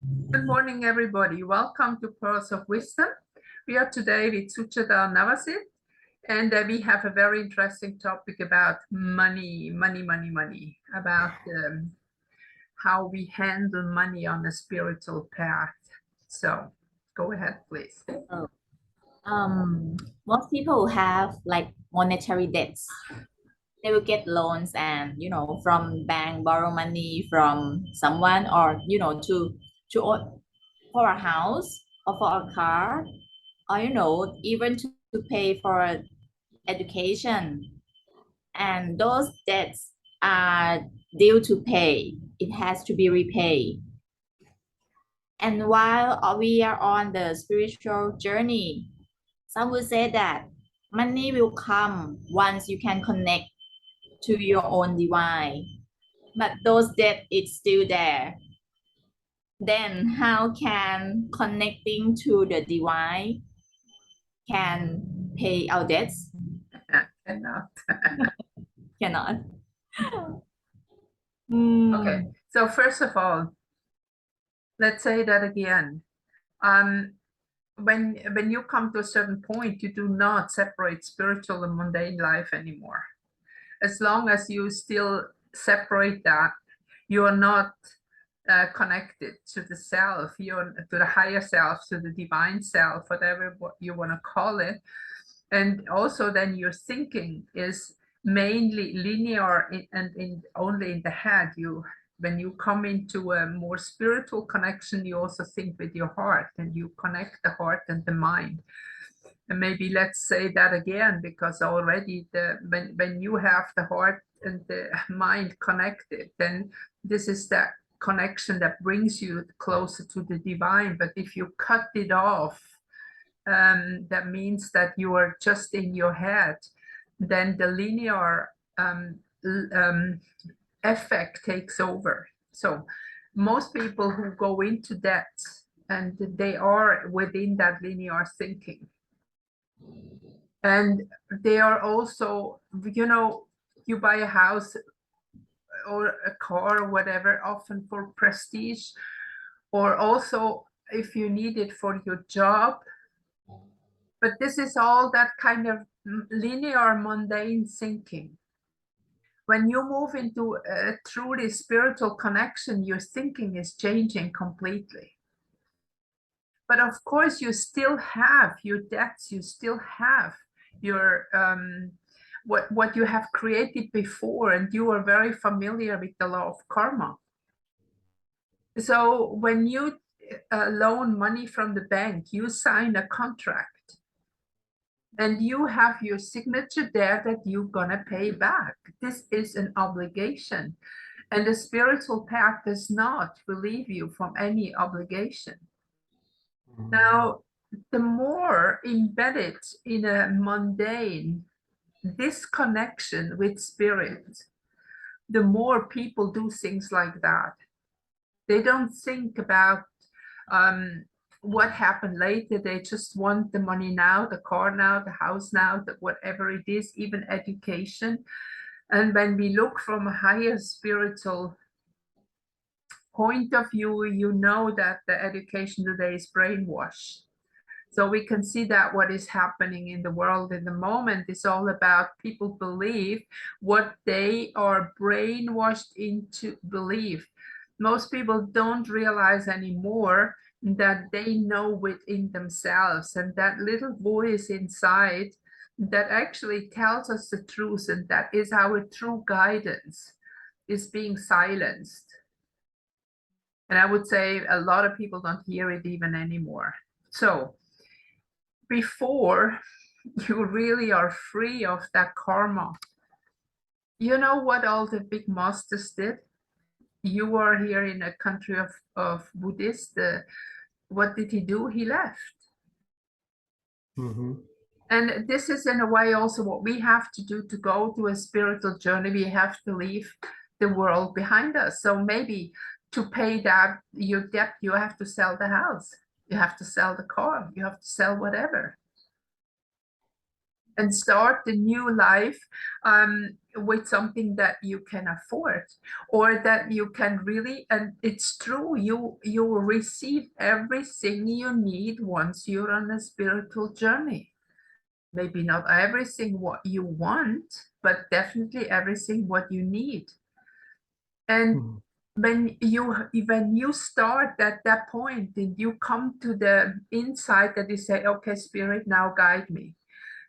Good morning, everybody. Welcome to Pearls of Wisdom. We are today with Suchada and Navasit, and we have a very interesting topic about money, about how we handle money on a spiritual path. So go ahead, please. Oh, most people have like monetary debts. They will get loans and from bank borrow money from someone or for a house or for a car or even to pay for education. And those debts are due to pay. It has to be repaid. And while we are on the spiritual journey, some will say that money will come once you can connect to your own divine, but those debt is still there. Then how can connecting to the divine can pay our debts? Cannot. Cannot. Okay. So first of all, let's say that again. Um, when you come to a certain point, you do not separate spiritual and mundane life anymore. As long as you still separate that, you are not connected to the self, you're to the higher self, to the divine self, whatever what you want to call it. And also then your thinking is mainly linear and only in the head. When you come into a more spiritual connection, you also think with your heart and you connect the heart and the mind. And maybe let's say that again, because already when you have the heart and the mind connected, then this is that connection that brings you closer to the divine. But if you cut it off, that means that you are just in your head, then the linear effect takes over. So most people who go into that, and they are within that linear thinking. And they are also, you buy a house or a car or whatever, often for prestige, or also if you need it for your job. But this is all that kind of linear, mundane thinking. When you move into a truly spiritual connection, your thinking is changing completely. But of course, you still have your debts, you still have your what you have created before, and you are very familiar with the law of karma. So when you loan money from the bank, you sign a contract and you have your signature there that you're gonna pay back. This is an obligation, and the spiritual path does not relieve you from any obligation. Now, the more embedded in a mundane disconnection with spirit, the more people do things like that. They don't think about what happened later. They just want the money now, the car now, the house now, whatever it is, even education. And when we look from a higher spiritual point of view, you know that the education today is brainwashed. So we can see that what is happening in the world in the moment is all about people believe what they are brainwashed into belief. Most people don't realize anymore that they know within themselves, and that little voice inside that actually tells us the truth, and that is our true guidance, is being silenced. And I would say a lot of people don't hear it even anymore. So before you really are free of that karma, you know what all the big masters did? You are here in a country of Buddhists. What did he do? He left. And this is in a way also what we have to do to go to a spiritual journey. We have to leave the world behind us. So maybe to pay that your debt, you have to sell the house, you have to sell the car, you have to sell whatever. and start the new life with something that you can afford, or that you can really, and it's true, you will receive everything you need once you're on a spiritual journey. Maybe not everything what you want, but definitely everything what you need. And when you start at that point and you come to the insight that you say, okay, spirit, now guide me,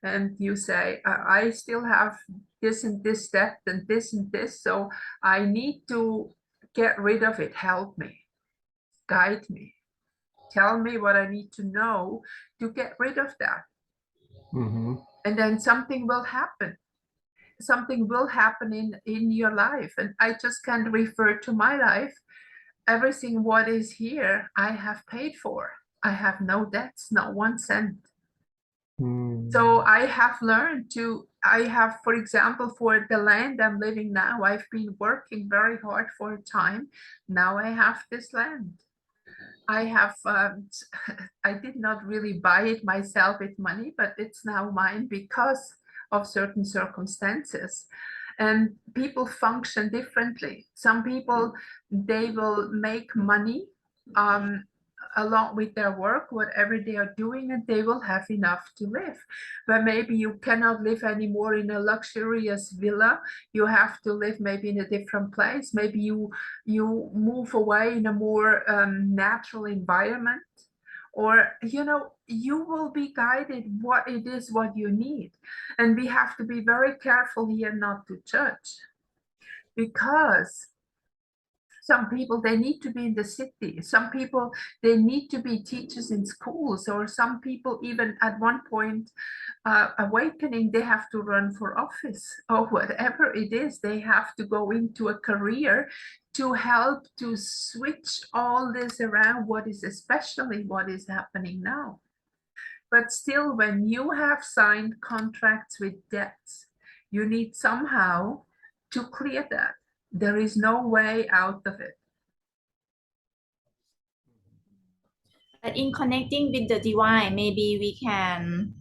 and you say, I still have this and this step and this, so I need to get rid of it. Help me, guide me, tell me what I need to know to get rid of that. Mm-hmm. And then something will happen. Something will happen in your life. And I just can refer to my life. Everything what is here, I have paid for. I have no debts, not 1 cent. So I have learned to, I have, for example, for the land I'm living now, I've been working very hard for a time. Now I have this land. I have, I did not really buy it myself with money, but it's now mine because of certain circumstances. And people function differently. Some people, they will make money along with their work, whatever they are doing, and they will have enough to live. But maybe you cannot live anymore in a luxurious villa. You have to live maybe in a different place. Maybe you move away in a more natural environment, or you will be guided what it is what you need. And we have to be very careful here not to judge, because some people, they need to be in the city. Some people, they need to be teachers in schools, or some people even at one point awakening, they have to run for office, or whatever it is, they have to go into a career to help to switch all this around, what is especially what is happening now. But still, when you have signed contracts with debts, you need somehow to clear that. There is no way out of it. But in connecting with the divine, maybe we can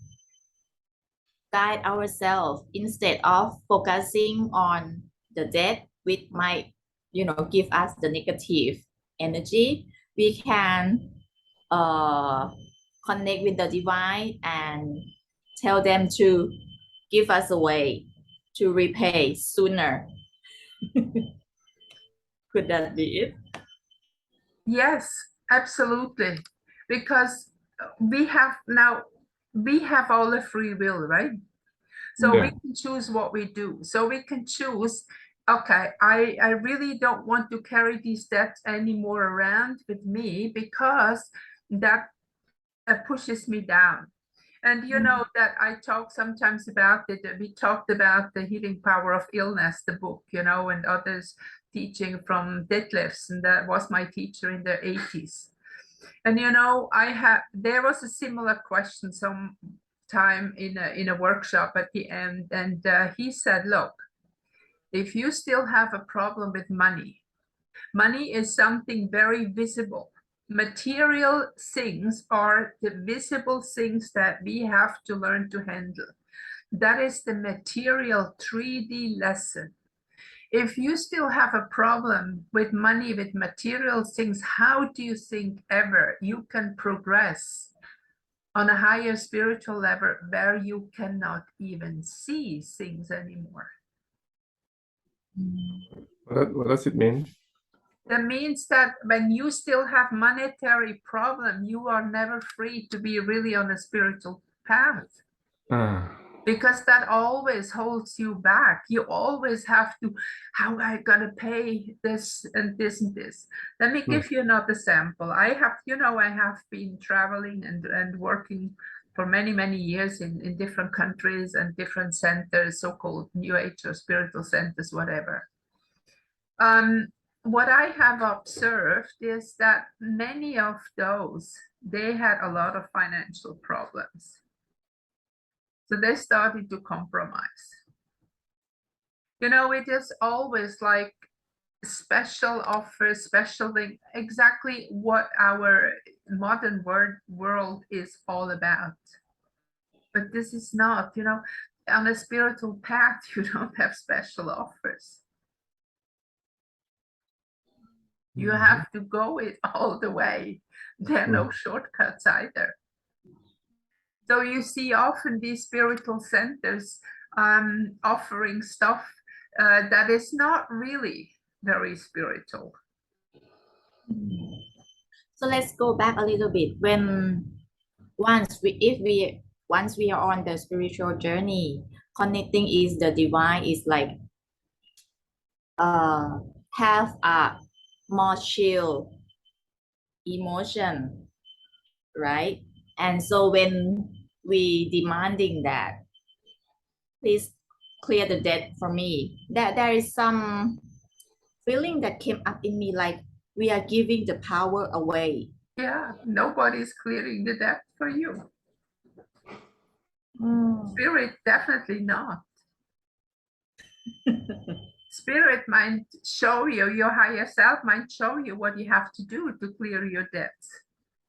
guide ourselves instead of focusing on the debt, which might, give us the negative energy. We can connect with the divine and tell them to give us a way to repay sooner. Could that be it? Yes, absolutely. Because we have all the free will, right? So Yeah. we can choose what we do. So we can choose, okay, I really don't want to carry these debts anymore around with me, because that pushes me down. And you know that I talk sometimes about it. We talked about the healing power of illness, the book, and others teaching from Detlefs, and that was my teacher in the 80s. And there was a similar question some time in a workshop at the end, and he said, look, if you still have a problem with money, money is something very visible. Material things are the visible things that we have to learn to handle. That is the material 3D lesson. If you still have a problem with money, with material things, how do you think ever you can progress on a higher spiritual level where you cannot even see things anymore? What does it mean? That means that when you still have monetary problem, you are never free to be really on a spiritual path, because that always holds you back. You always have to, how am I gonna pay this and this and this? Let me give you another sample. I have been traveling and working for many, many years in different countries and different centers, so-called New Age or spiritual centers, whatever. What I have observed is that many of those, they had a lot of financial problems. So they started to compromise. It is always like special offers, special thing, exactly what our modern world is all about. But this is not, on a spiritual path, you don't have special offers. You have to go it all the way. There are no shortcuts either. So you see often these spiritual centers offering stuff that is not really very spiritual. So let's go back a little bit. Once we are on the spiritual journey, connecting is the divine is like have a more chill emotion, right? And so when we demanding that, please clear the debt for me. That there is some feeling that came up in me like we are giving the power away. Yeah, nobody's clearing the debt for you. Spirit, definitely not. Spirit might show you, your higher self might show you what you have to do to clear your debts.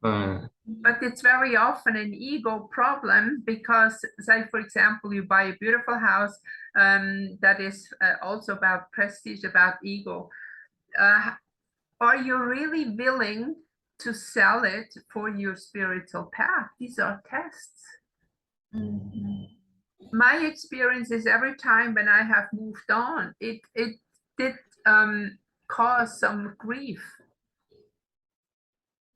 But it's very often an ego problem because, say, for example, you buy a beautiful house that is also about prestige, about ego. Are you really willing to sell it for your spiritual path? These are tests. My experience is every time when I have moved on, it did cause some grief.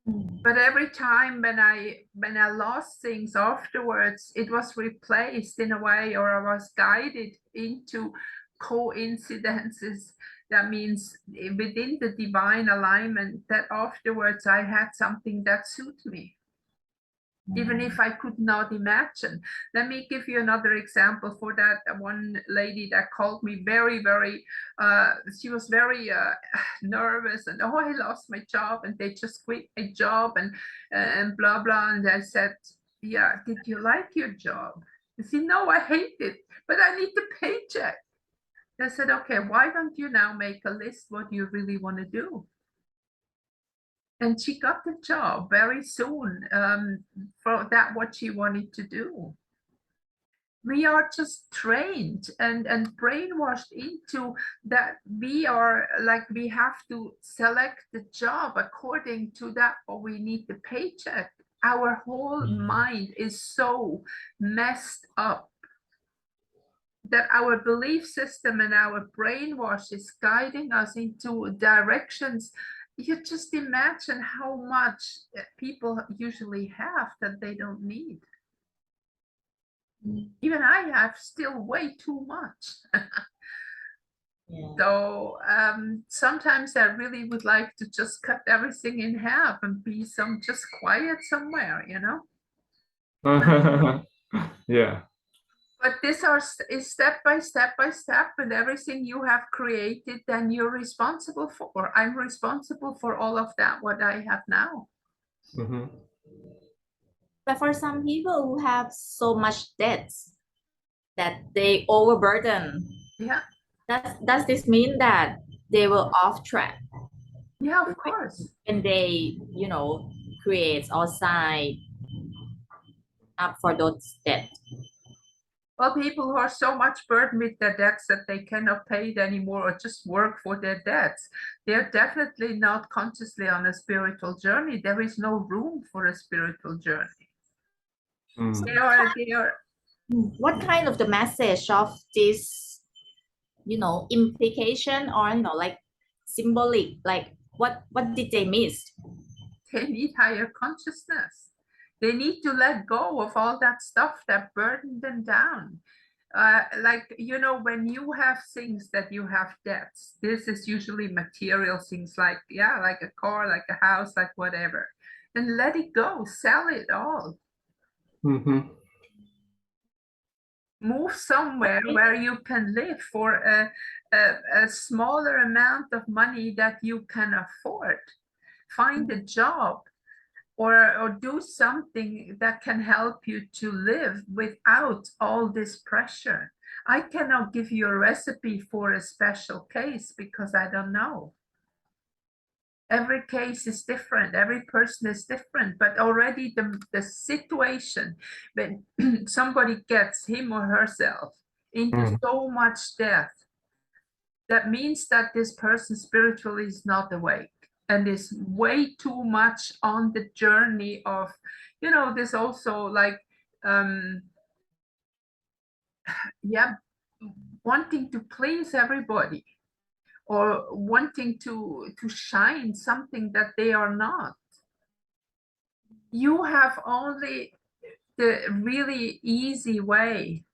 But every time when I lost things afterwards, it was replaced in a way, or I was guided into coincidences. That means within the divine alignment that afterwards I had something that suited me, even if I could not imagine. Let me give you another example for that. One lady that called me very, very, she was very nervous and, oh, I lost my job and they just quit my job and blah, blah. And I said, yeah, did you like your job? She said, no, I hate it, but I need the paycheck. I said, okay, why don't you now make a list what you really want to do? And she got the job very soon for that what she wanted to do. We are just trained and brainwashed into that we are like, we have to select the job according to that, or we need the paycheck. Our whole mind is so messed up that our belief system and our brainwash is guiding us into directions. You just imagine how much people usually have that they don't need. Even I have still way too much. So sometimes I really would like to just cut everything in half and be just quiet somewhere, Yeah. But this is step by step by step, and everything you have created, then you're responsible for. I'm responsible for all of that, what I have now. But for some people who have so much debts that they overburden, Yeah. Does this mean that they were off track? Yeah, of course. When they, create or sign up for those debts? Well, people who are so much burdened with their debts that they cannot pay it anymore or just work for their debts, they're definitely not consciously on a spiritual journey. There is no room for a spiritual journey. They are. What kind of the message of this, implication or, like symbolic, like what did they miss? They need higher consciousness. They need to let go of all that stuff that burdened them down. Like, when you have things that you have debts, this is usually material things like, yeah, like a car, like a house, like whatever. And let it go, sell it all. Move somewhere where you can live for a smaller amount of money that you can afford. Find a job or do something that can help you to live without all this pressure. I cannot give you a recipe for a special case because I don't know. Every case is different, every person is different, but already the situation when somebody gets him or herself into so much death, that means that this person spiritually is not awake and is way too much on the journey of, this also like, yeah, wanting to please everybody or wanting to shine something that they are not. You have only the really easy way.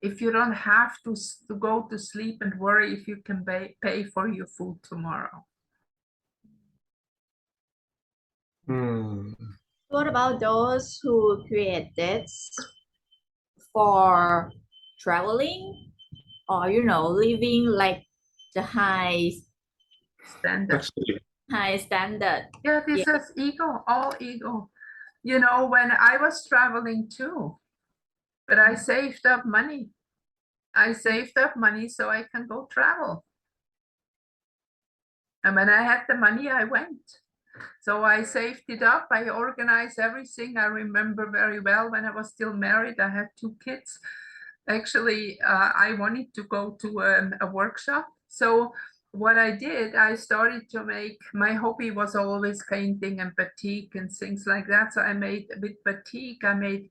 If you don't have to go to sleep and worry if you can pay for your food tomorrow. What about those who create debts for traveling or living like the Standard. high standard? Yeah, this is ego, all ego. When I was traveling too, but I saved up money. I saved up money so I can go travel. And when I had the money, I went. So I saved it up. I organized everything. I remember very well when I was still married, I had 2 kids. Actually, I wanted to go to a workshop. So what I did, I started to make, my hobby was always painting and batik and things like that. So I made with batik, I made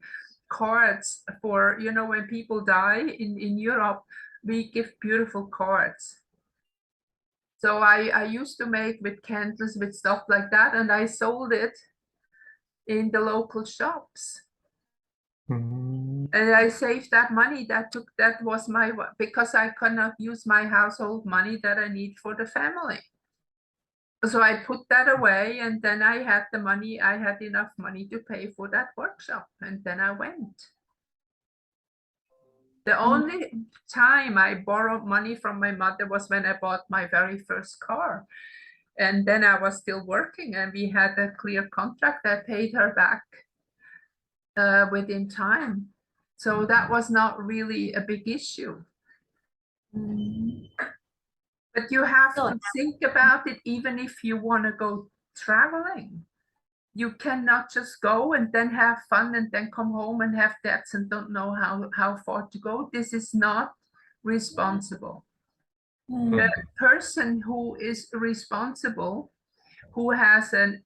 cards for, when people die in Europe, we give beautiful cards. So I used to make with candles, with stuff like that, and I sold it in the local shops. And I saved that money. That was my, because I could not use my household money that I need for the family. So I put that away, and then I had the money. I had enough money to pay for that workshop, and then I went. The only time I borrowed money from my mother was when I bought my very first car. And then I was still working and we had a clear contract. I paid her back within time. So that was not really a big issue. But you have to think about it, even if you want to go traveling. You cannot just go and then have fun and then come home and have debts and don't know how far to go. This is not responsible. The person who is responsible, who has an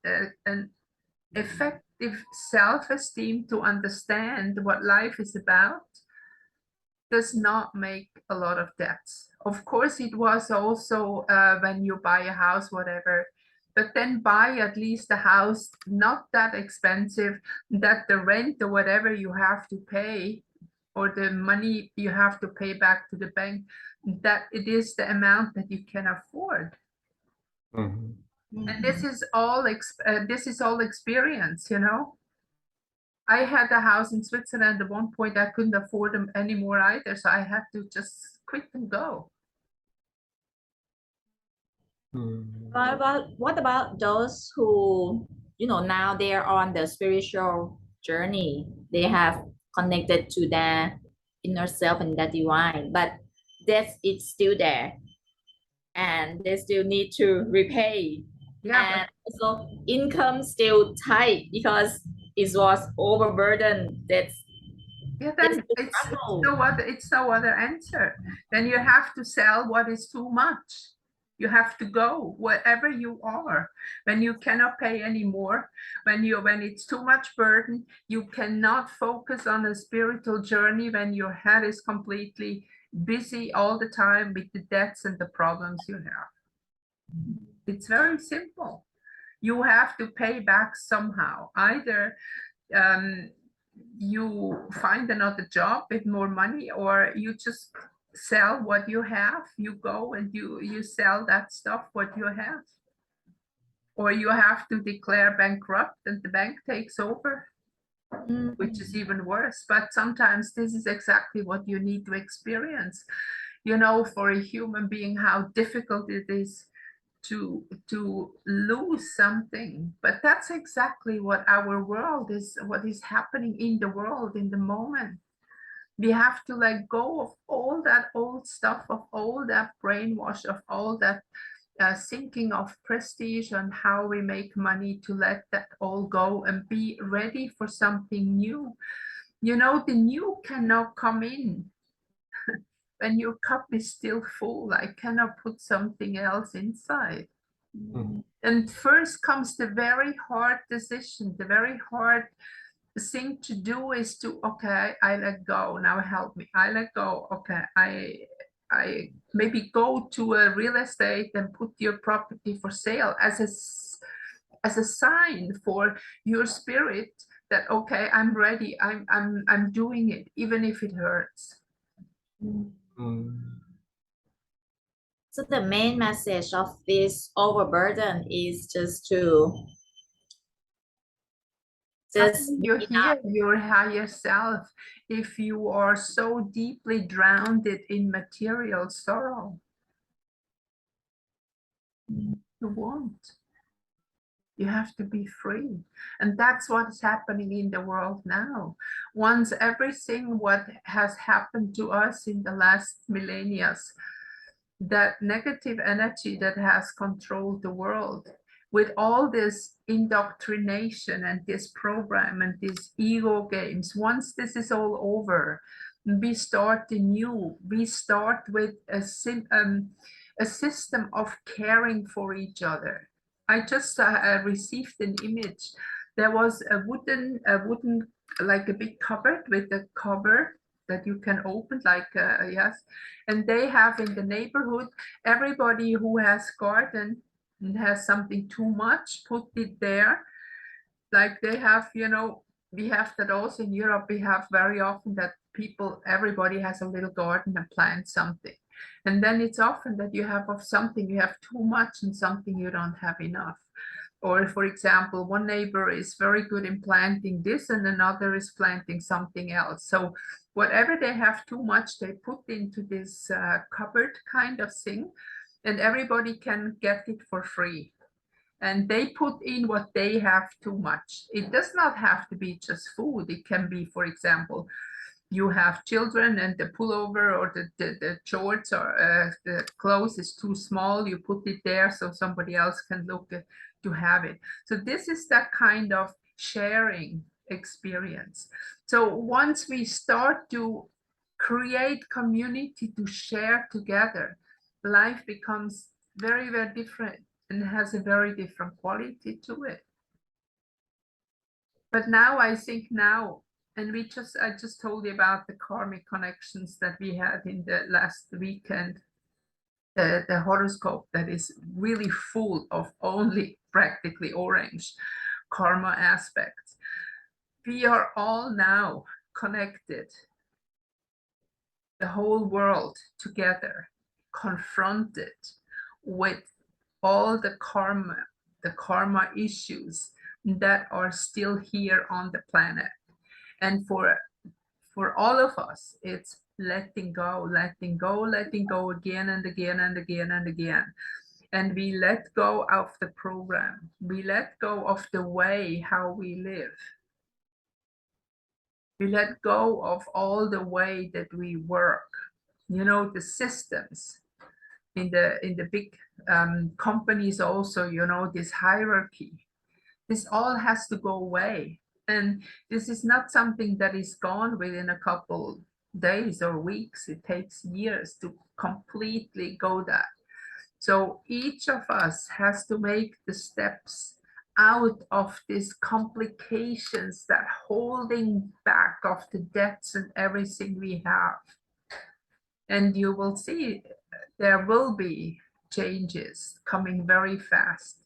effective self-esteem to understand what life is about, does not make a lot of debts. Of course, it was also when you buy a house, whatever, but then buy at least a house not that expensive that the rent or whatever you have to pay or the money you have to pay back to the bank, that it is the amount that you can afford. And this is all experience, I had a house in Switzerland. At one point, I couldn't afford them anymore either, so I had to just quit and go. What about those who, now they're on the spiritual journey? They have connected to their inner self and that divine, but it's still there, and they still need to repay. Yeah, and also income still tight because it was overburdened. Then it's no other answer. Then you have to sell what is too much. You have to go wherever you are. When you cannot pay anymore, when it's too much burden, you cannot focus on a spiritual journey when your head is completely busy all the time with the debts and the problems you have. It's very simple. You have to pay back somehow. Either you find another job with more money, or you just sell what you have. You go and you sell that stuff what you have, or you have to declare bankrupt and the bank takes over, which is even worse. But sometimes this is exactly what you need to experience, for a human being, how difficult it is to lose something. But that's exactly what our world is, what is happening in the world in the moment. We have to let go of all that old stuff, of all that brainwash, of all that thinking of prestige and how we make money, to let that all go and be ready for something new. You know, the new cannot come in when your cup is still full. I cannot put something else inside. Mhm. And first comes the very hard decision. The very hard thing to do is to, okay, I let go. Now help me. I let go. Okay, I maybe go to a real estate and put your property for sale as a sign for your spirit that, okay, I'm ready. I'm doing it, even if it hurts. Mm. So the main message of this overburden is just to just You hear your higher self if you are so deeply drowned in material sorrow. You won't. You have to be free. And that's what's happening in the world now. Once everything what has happened to us in the last millennia, that negative energy that has controlled the world, with all this indoctrination and this program and these ego games, once this is all over, we start anew. We start with a system of caring for each other. I just received an image. There was a wooden, like a big cupboard with a cover that you can open, like yes, and they have in the neighborhood, everybody who has garden and has something too much, put it there. Like they have, you know, we have that also in Europe. We have very often that people, everybody has a little garden and plants something. And then it's often that you have of something, you have too much and something you don't have enough. Or for example, one neighbor is very good in planting this and another is planting something else. So whatever they have too much, they put into this cupboard kind of thing, and everybody can get it for free. And they put in what they have too much. It does not have to be just food. It can be, for example, you have children and the pullover or the shorts or the clothes is too small, you put it there so somebody else can look at, to have it. So this is that kind of sharing experience. So once we start to create community to share together, life becomes very, very different and has a very different quality to it. But now I think now, and I just told you about the karmic connections that we had in the last weekend, the horoscope that is really full of only practically orange karma aspects. We are all now connected, the whole world together, confronted with all the karma issues that are still here on the planet. And for all of us, it's letting go, letting go, letting go again and again and again and again. And we let go of the program. We let go of the way how we live. We let go of all the way that we work. You know, the systems in the big companies also, you know, this hierarchy. This all has to go away. And this is not something that is gone within a couple days or weeks. It takes years to completely go that. So each of us has to make the steps out of these complications that holding back of the debts and everything we have. And you will see there will be changes coming very fast.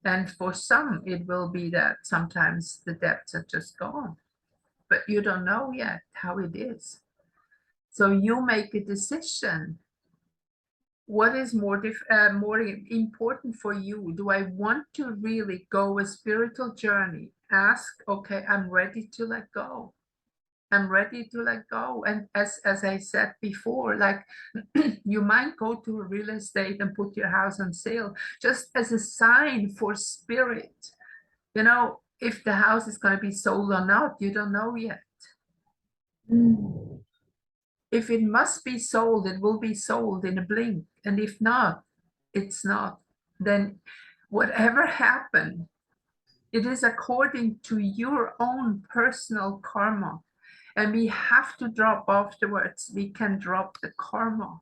And for some, it will be that sometimes the debts are just gone, but you don't know yet how it is. So you make a decision. What is more important for you? Do I want to really go a spiritual journey? Ask, okay, I'm ready to let go. I'm ready to let go. And as I said before, like you might go to a real estate and put your house on sale just as a sign for spirit. You know, if the house is going to be sold or not, you don't know yet. If it must be sold, it will be sold in a blink. And if not, it's not. then whatever happened, it is according to your own personal karma. And we have to drop afterwards. We can drop the karma.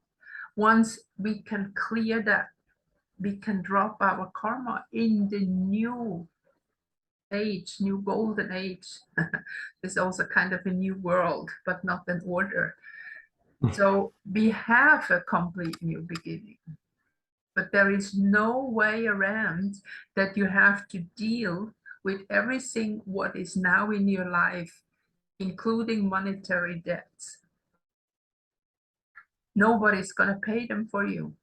Once we can clear that, we can drop our karma in the new age, new golden age. It's also kind of a new world, but not an order. So we have a complete new beginning. But there is no way around that you have to deal with everything what is now in your life, including monetary debts. Nobody's going to pay them for you.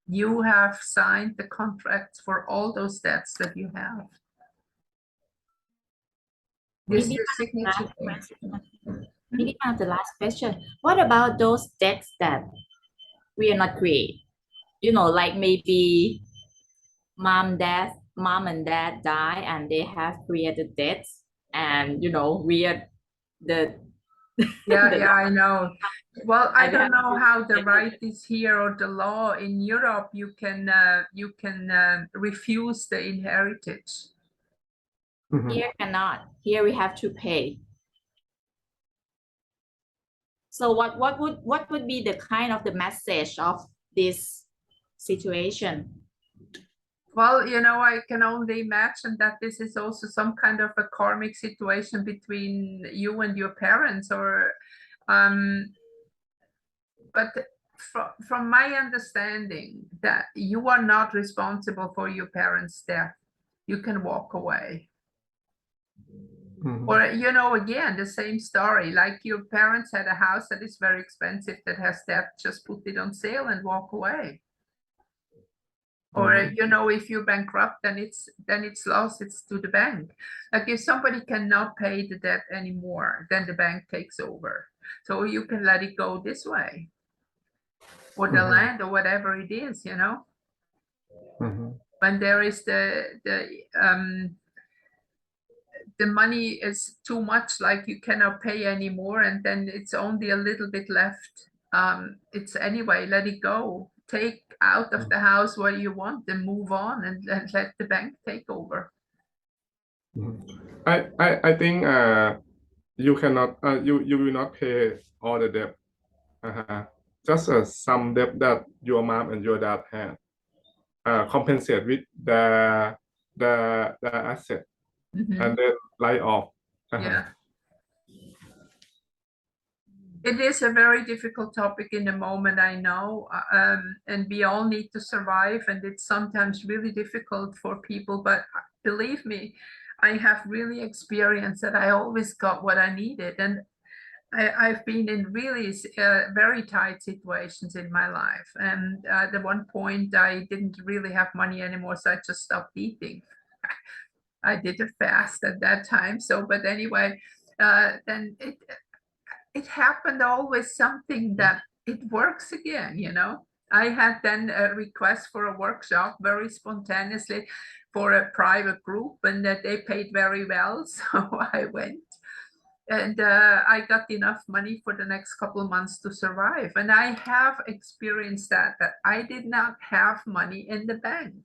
You have signed the contracts for all those debts that you have. This is your signature. Maybe the last question. What about those debts that we are not create? You know, like maybe mom and dad die and they have created debts, and you know, we are the Yeah, I know. Well, I and don't know how the have- right is here or the law. In Europe, you can refuse the inheritance. here cannot. Here we have to pay. So what would be the kind of the message of this situation? Well, you know, I can only imagine that this is also some kind of a karmic situation between you and your parents, or but from my understanding, that you are not responsible for your parents' death. You can walk away. Or, you know, again, the same story, like your parents had a house that is very expensive that has debt, just put it on sale and walk away. Or, you know, if you're bankrupt, then it's lost, it's to the bank. Like if somebody cannot pay the debt anymore, then the bank takes over. So you can let it go this way. Or the land or whatever it is, you know. When there is the money is too much, like you cannot pay anymore, and then it's only a little bit left. It's anyway, let it go. Take out of the house what you want and move on, and let the bank take over. I think you cannot you will not pay all the debt. Just some debt that your mom and your dad had. Compensate with the asset and then write off. Yeah. It is a very difficult topic in the moment, I know, and we all need to survive, and it's sometimes really difficult for people, but believe me, I have really experienced that I always got what I needed, and I've been in really very tight situations in my life, and at one point I didn't really have money anymore, so I just stopped eating. I did a fast at that time, so, but anyway, then it happened always something that it works again, you know. I had then a request for a workshop very spontaneously for a private group, and that they paid very well, so I went. And I got enough money for the next couple of months to survive. And I have experienced that I did not have money in the bank,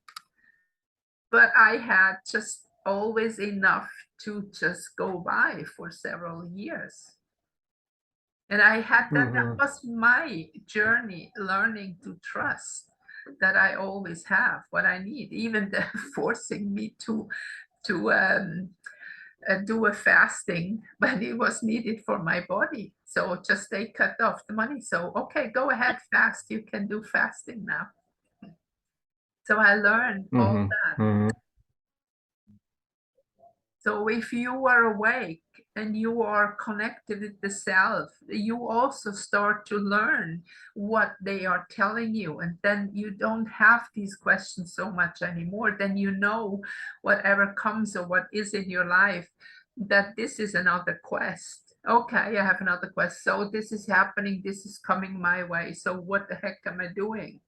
but I had just always enough to just go by for several years. And I had that was my journey, learning to trust that I always have what I need, even forcing me to do a fasting when it was needed for my body. So just they cut off the money. So, okay, go ahead, fast. You can do fasting now. So I learned all that. So if you are awake and you are connected with the self, you also start to learn what they are telling you. And then you don't have these questions so much anymore. Then you know whatever comes or what is in your life, that this is another quest. Okay, I have another quest. So this is happening. This is coming my way. So what the heck am I doing?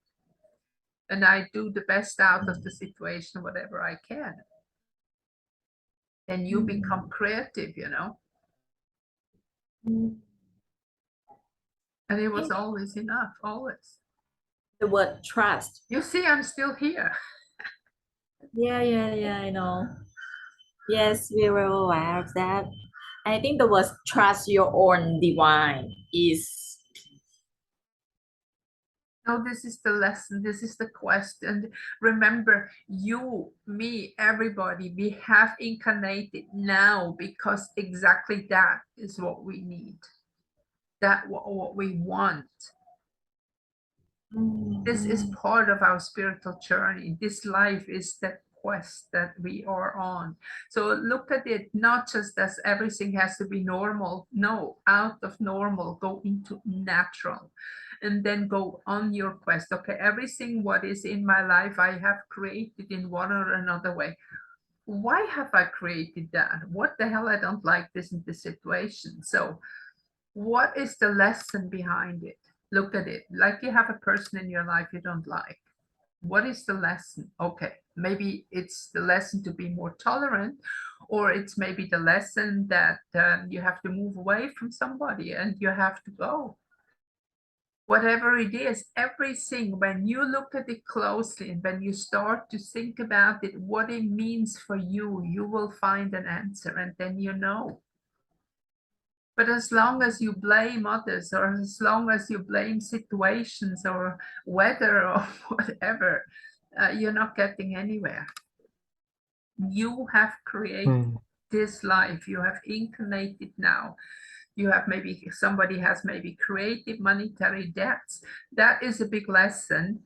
And I do the best out of the situation, whatever I can. Then you become creative, you know. And it was always enough, always. The word trust. You see, I'm still here. Yeah, I know. Yes, we were aware of that. I think the word trust your own divine is No, this is the lesson. This is the quest. And remember, you, me, everybody, we have incarnated now because exactly that is what we need. That what we want. This is part of our spiritual journey. This life is the quest that we are on. So look at it not just as everything has to be normal. No, out of normal, go into natural. And then go on your quest. Okay, everything what is in my life, I have created in one or another way. Why have I created that? What the hell? I don't like this in this situation. So what is the lesson behind it? Look at it like you have a person in your life you don't like. What is the lesson? Okay, maybe it's the lesson to be more tolerant, or it's maybe the lesson that you have to move away from somebody and you have to go. Whatever it is, everything, when you look at it closely and when you start to think about it, what it means for you, you will find an answer and then you know. But as long as you blame others, or as long as you blame situations or weather or whatever, you're not getting anywhere. You have created this life. You have incarnated now. You have maybe, somebody has maybe created monetary debts. That is a big lesson.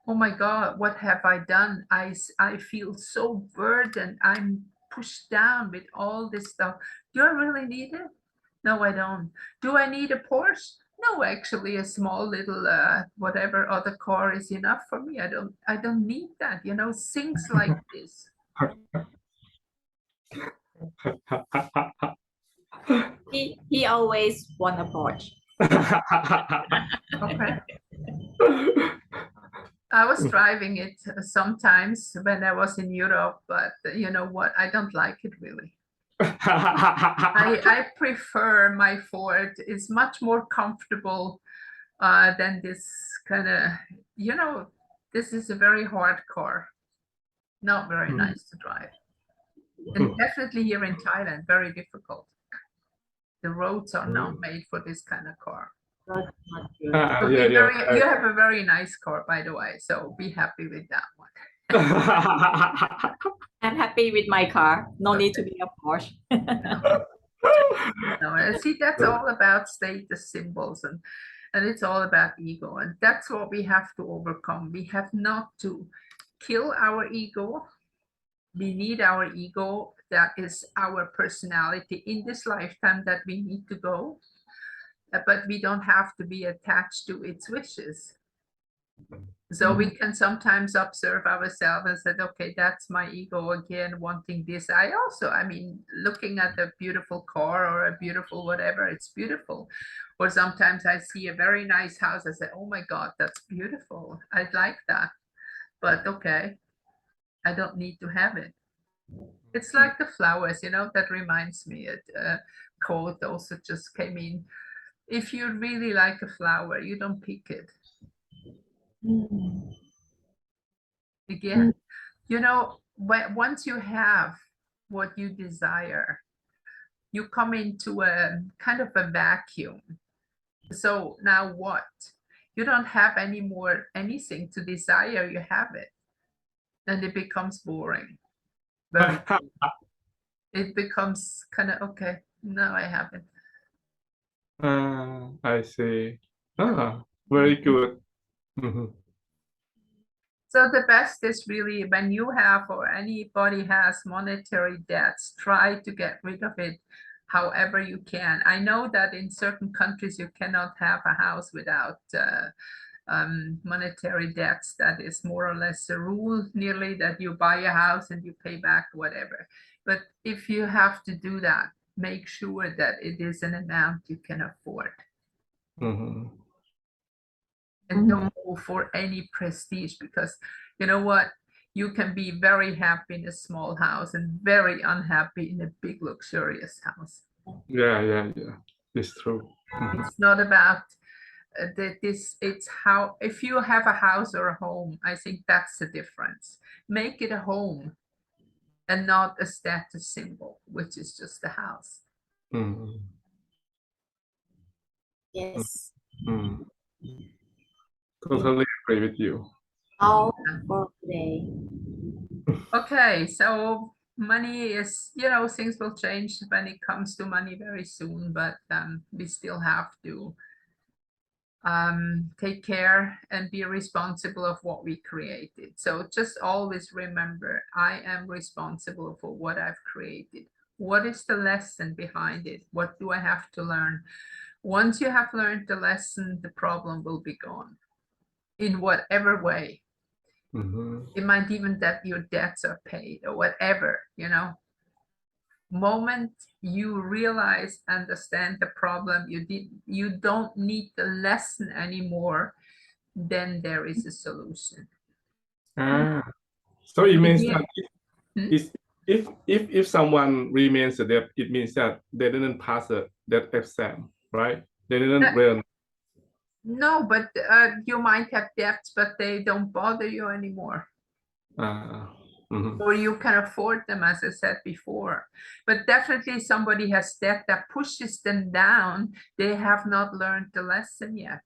Oh my God, what have I done? I feel so burdened. I'm pushed down with all this stuff. Do I really need it? No, I don't. Do I need a Porsche? No, actually, a small little whatever other car is enough for me. I don't need that. You know, things like this. he always want a Porsche. Okay. I was driving it sometimes when I was in Europe, but you know what? I don't like it really. I prefer my Ford. It's much more comfortable than this kind of, you know, this is a very hard car. Not very nice to drive. And definitely here in Thailand, very difficult. The roads are not made for this kind of car. So you have a very nice car, by the way, so be happy with that one. I'm happy with my car. No need to be a Porsche. No, see, that's all about status symbols and it's all about ego. And that's what we have to overcome. We have not to kill our ego. We need our ego. That is our personality in this lifetime that we need to go. But we don't have to be attached to its wishes. So we can sometimes observe ourselves and said, okay, that's my ego again, wanting this. I mean, looking at a beautiful car or a beautiful whatever, it's beautiful. Or sometimes I see a very nice house. I say, oh my God, that's beautiful. I'd like that. But okay, I don't need to have it. It's like the flowers, you know, that reminds me, a quote also just came in. If you really like a flower, you don't pick it. Again, you know, once you have what you desire, you come into a kind of a vacuum. So now what? You don't have any more anything to desire, you have it. And it becomes boring. Very, it becomes kind of, okay, no, I haven't. I see. Very good. So the best is really when you have or anybody has monetary debts, try to get rid of it however you can. I know that in certain countries you cannot have a house without monetary debts. That is more or less a rule nearly, that you buy a house and you pay back whatever. But if you have to do that, make sure that it is an amount you can afford. And don't go for any prestige, because you know what, you can be very happy in a small house and very unhappy in a big luxurious house. Yeah, it's true. It's not about that this, it's how, if you have a house or a home, I think that's the difference. Make it a home and not a status symbol, which is just a house. Mm, Yes. mm. Totally agree with you. All for today. Okay, so money is, you know, things will change when it comes to money very soon, but we still have to take care and be responsible of what we created. So just always remember, I am responsible for what I've created. What is the lesson behind it? What do I have to learn? Once you have learned the lesson, the problem will be gone in whatever way. Mhm. It might even that your debts are paid or whatever, you know. Moment you realize, understand the problem, you don't need the lesson anymore, then there is a solution. Ah, so it means Yeah. that if someone remains a debt, it means that they didn't pass that exam, right? They didn't learn. No, but you might have debts, but they don't bother you anymore. Mhm. Or you can afford them, as I said before. But definitely somebody has debt that pushes them down. They have not learned the lesson yet.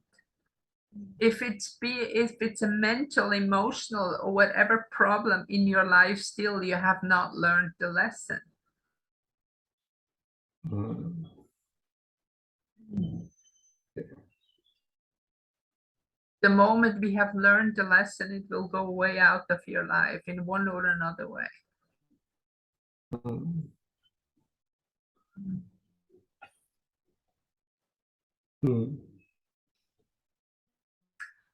If it's a mental, emotional, or whatever problem in your life, still you have not learned the lesson. Mm. The moment we have learned the lesson, it will go way out of your life in one or another way. Mm. Mm.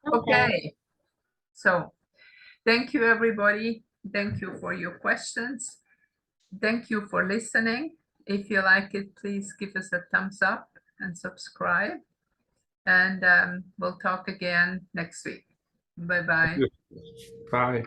Okay, so thank you, everybody. Thank you for your questions. Thank you for listening. If you like it, please give us a thumbs up and subscribe. And we'll talk again next week. Bye-bye. Bye.